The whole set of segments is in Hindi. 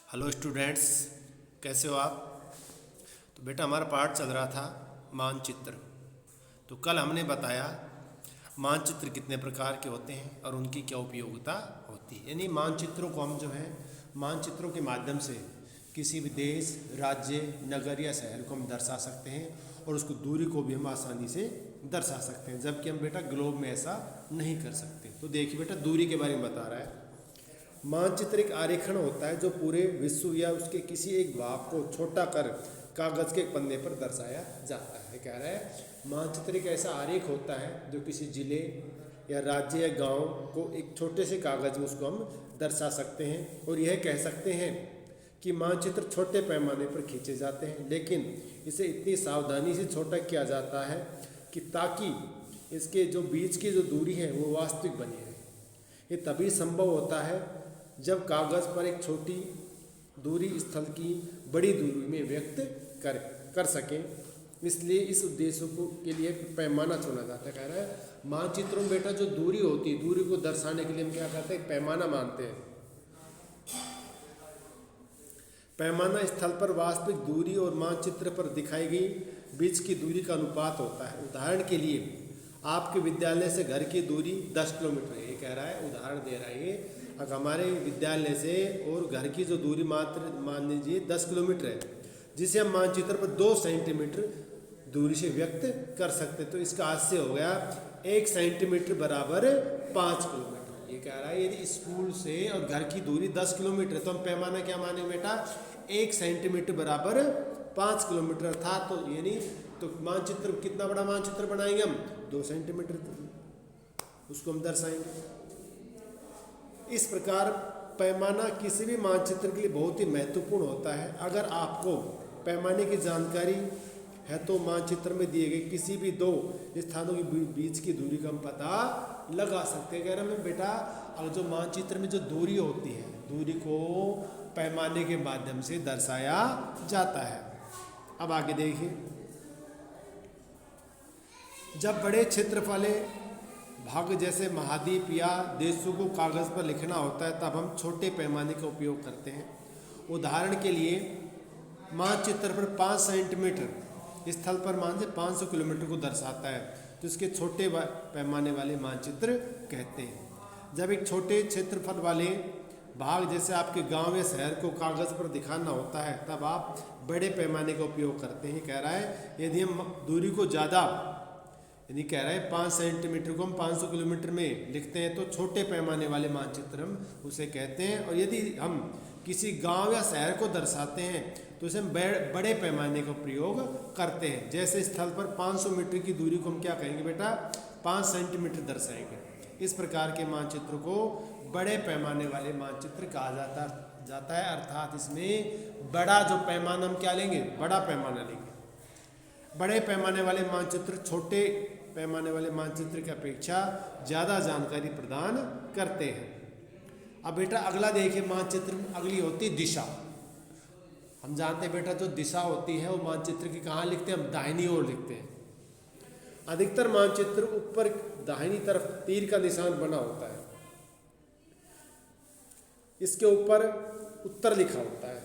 हेलो स्टूडेंट्स, कैसे हो आप। तो बेटा हमारा पाठ चल रहा था मानचित्र। तो कल हमने बताया मानचित्र कितने प्रकार के होते हैं और उनकी क्या उपयोगिता होती है। यानी मानचित्रों को हम जो है मानचित्रों के माध्यम से किसी भी देश, राज्य, नगर या शहर को हम दर्शा सकते हैं और उसको दूरी को भी हम आसानी से दर्शा सकते हैं, जबकि हम बेटा ग्लोब में ऐसा नहीं कर सकते। तो देखिए बेटा दूरी के बारे में बता रहा है। मानचित्र एक आरेखन होता है जो पूरे विश्व या उसके किसी एक भाग को छोटा कर कागज के पन्ने पर दर्शाया जाता है। कह रहा है मानचित्र एक ऐसा आरेख होता है जो किसी जिले या राज्य या गांव को एक छोटे से कागज में उसको हम दर्शा सकते हैं। और यह कह सकते हैं कि मानचित्र छोटे पैमाने पर खींचे जाते हैं, लेकिन इसे इतनी सावधानी से छोटा किया जाता है कि ताकि इसके जो बीच की जो दूरी है वो वास्तविक बनी रहे। ये तभी संभव होता है जब कागज पर एक छोटी दूरी स्थल की बड़ी दूरी में व्यक्त कर सकें। इसलिए इस उद्देश्य को के लिए पैमाना चुना जाता है। कह रहा है मानचित्रों में बेटा जो दूरी होती है, दूरी को दर्शाने के लिए हम क्या करते हैं, पैमाना मानते हैं। पैमाना स्थल पर वास्तविक दूरी और मानचित्र पर दिखाई गई बीच की दूरी का अनुपात होता है। उदाहरण के लिए आपके विद्यालय से घर की दूरी 10 किलोमीटर है। ये कह रहा है, उदाहरण दे रहा है, अगर हमारे विद्यालय से और घर की जो दूरी मात्र मान लीजिए 10 किलोमीटर है, जिसे हम मानचित्र पर 2 सेंटीमीटर दूरी से व्यक्त कर सकते हैं। तो इसका आज से हो गया 1 सेंटीमीटर बराबर 5 किलोमीटर। ये कह रहा है यदि स्कूल से और घर की दूरी 10 किलोमीटर है तो हम पैमाना क्या माने बेटा, 1 सेंटीमीटर बराबर 5 किलोमीटर था। तो यानी तो मानचित्र कितना बड़ा मानचित्र बनाएंगे हम, 2 सेंटीमीटर उसको हम दर्शाएंगे। इस प्रकार पैमाना किसी भी मानचित्र के लिए बहुत ही महत्वपूर्ण होता है। अगर आपको पैमाने की जानकारी है तो मानचित्र में दिए गए किसी भी 2 स्थानों के बीच की दूरी का हम पता लगा सकते हैं। अगर हमें बेटा और जो मानचित्र में जो दूरी होती है, दूरी को पैमाने के माध्यम से दर्शाया जाता है। अब आगे देखिए, जब बड़े क्षेत्र वाले भाग जैसे महाद्वीप या देशों को कागज पर लिखना होता है तब हम छोटे पैमाने का उपयोग करते हैं। उदाहरण के लिए मानचित्र पर 5 सेंटीमीटर स्थल पर मान से 500 किलोमीटर को दर्शाता है, तो इसके छोटे पैमाने वाले मानचित्र कहते हैं। जब एक छोटे क्षेत्रफल वाले भाग जैसे आपके गांव या शहर को कागज पर दिखाना होता है तब आप बड़े पैमाने का उपयोग करते हैं। कह रहा है यदि हम दूरी को ज़्यादा यानी कह रहा है 5 सेंटीमीटर को हम 500 किलोमीटर में लिखते हैं तो छोटे पैमाने वाले मानचित्र हम उसे कहते हैं। और यदि हम किसी गांव या शहर को दर्शाते हैं तो इसे हम बड़े पैमाने का प्रयोग करते हैं। जैसे स्थल पर 500 मीटर की दूरी को हम क्या कहेंगे बेटा, 5 सेंटीमीटर दर्शाएंगे। इस प्रकार के मानचित्र को बड़े पैमाने वाले मानचित्र कहा जाता है। अर्थात इसमें बड़ा जो पैमाना हम क्या लेंगे, बड़ा पैमाना लेंगे। बड़े पैमाने वाले मानचित्र छोटे पैमाने वाले मानचित्र की अपेक्षा ज़्यादा जानकारी प्रदान करते हैं। अब बेटा अगला देखिए, मानचित्र में अगली होती है दिशा। हम जानते हैं बेटा जो दिशा होती है वो मानचित्र की कहाँ लिखते हैं, हम दाहिनी ओर लिखते हैं। अधिकतर मानचित्र ऊपर दाहिनी तरफ तीर का निशान बना होता है, इसके ऊपर उत्तर लिखा होता है।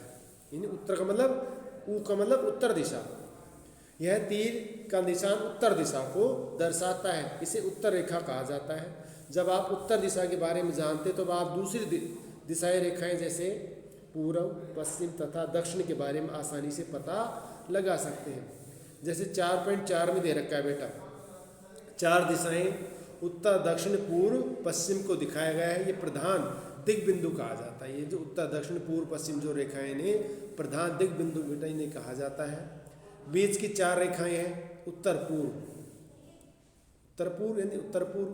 यानी उत्तर का मतलब ऊ का मतलब उत्तर दिशा। यह तीर का निशान उत्तर दिशा को दर्शाता है, इसे उत्तर रेखा कहा जाता है। जब आप उत्तर दिशा के बारे में जानते तो आप दूसरी दिशाएं रेखाएं जैसे पूर्व, पश्चिम तथा दक्षिण के बारे में आसानी से पता लगा सकते हैं। जैसे 4.4 में दे रखा है बेटा, 4 दिशाएं उत्तर, दक्षिण, पूर्व, पश्चिम को दिखाया गया है। ये प्रधान दिग बिंदु कहा जाता है। ये जो उत्तर, दक्षिण, पूर्व, पश्चिम जो रेखाएं इन्हें प्रधान दिग बिंदु बेटा इन्हें कहा जाता है। बीच की 4 रेखाएं हैं उत्तर पूर्व, उत्तर पूर्व यानी उत्तर पूर्व,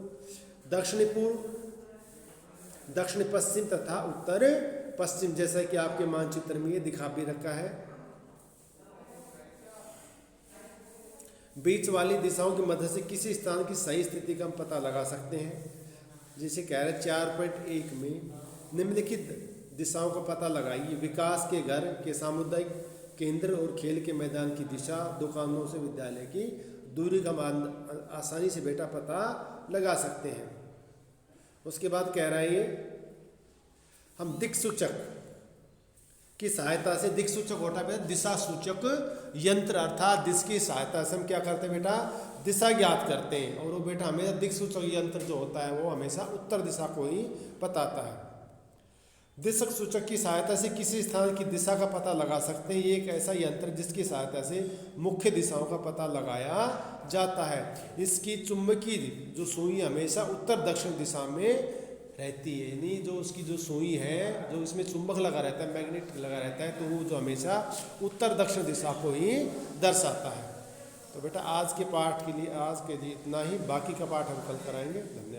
दक्षिण पूर्व, दक्षिण पश्चिम तथा उत्तर पश्चिम, जैसा कि आपके मानचित्र में ये दिखा भी रखा है। बीच वाली दिशाओं की मदद से किसी स्थान की सही स्थिति का हम पता लगा सकते हैं। जैसे कह रहे 4.1 में निम्नलिखित दिशाओं का पता लगाइए। विकास के घर के सामुदायिक केंद्र और खेल के मैदान की दिशा, दुकानों से विद्यालय की दूरी का आसानी से बेटा पता लगा सकते हैं। उसके बाद कह रहा है ये हम दिक्सूचक की सहायता से दिक् सूचक होता है बेटा दिशा सूचक यंत्र, अर्थात दिश की सहायता से हम क्या करते हैं बेटा, दिशा ज्ञात करते हैं। और वो बेटा हमेशा दिक् सूचक यंत्र जो होता है वो हमेशा उत्तर दिशा को ही बताता है। दिशक सूचक की सहायता से किसी स्थान की दिशा का पता लगा सकते हैं। ये एक ऐसा यंत्र जिसकी सहायता से मुख्य दिशाओं का पता लगाया जाता है। इसकी चुंबकीय जो सुई हमेशा उत्तर दक्षिण दिशा में रहती है, यानी जो उसकी जो सुई है, जो इसमें चुंबक लगा रहता है, मैग्नेट लगा रहता है, तो वो जो हमेशा उत्तर दक्षिण दिशा को ही दर्शाता है। तो बेटा आज के पाठ के लिए इतना ही, बाकी का पाठ हम कल कराएंगे। धन्यवाद।